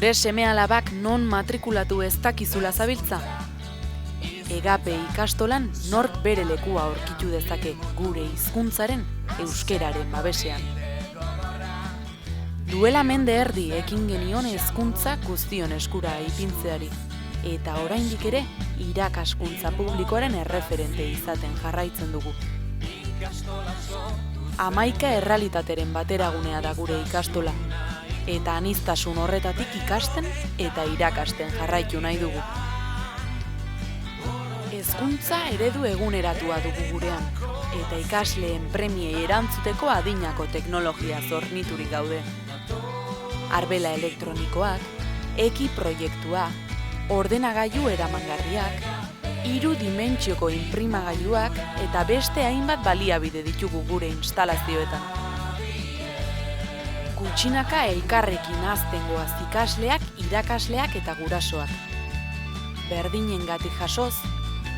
Zure seme-alabak non matrikulatu ez dakizula zabiltza? EGAPE ikastolan nork bere lekua aurkitu dezake gure hizkuntzaren euskeraren babesean. Duela mende erdi ekin genion hezkuntza guztion eskura ipintzeari, eta oraindik ere irakaskuntza publikoaren erreferente izaten jarraitzen dugu. 11 errealitateren bateragunea da gure ikastola, eta aniztasun horretatik ikasten eta irakasten jarraitu nahi dugu. Hezkuntza eredu eguneratua dugu gurean, eta ikasleen premiei erantzuteko adinako teknologia zorniturik gaude. Arbela elektronikoak, eki proiektua, ordenagailu eramangarriak, 3 dimentsioko inprimagailuak eta beste hainbat baliabide ditugu gure instalazioetan. Gutxinaka elkarrekin hazten goaz ikasleak, irakasleak eta gurasoak. Berdinengatik jasoz,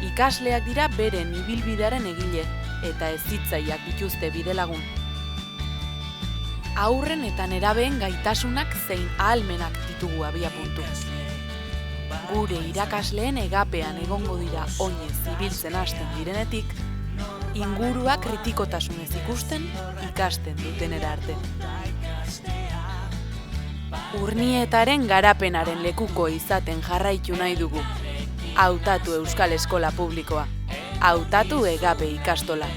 ikasleak dira beren ibilbidearen egile eta hezitzaileak dituzte bidelagun. Haurren eta nerabeen gaitasunak zein ahalmenak ditugu abiapuntu. Gure irakasleen EGAPEan egongo dira oinez ibiltzen hasten direnetik, ingurua kritikotasunez ikusten, ikasten dutenera arte. Urnietaren garapenaren lekuko izaten jarraitu nahi dugu. Hautatu Euskal Eskola Publikoa. Hautatu EGAPE ikastola.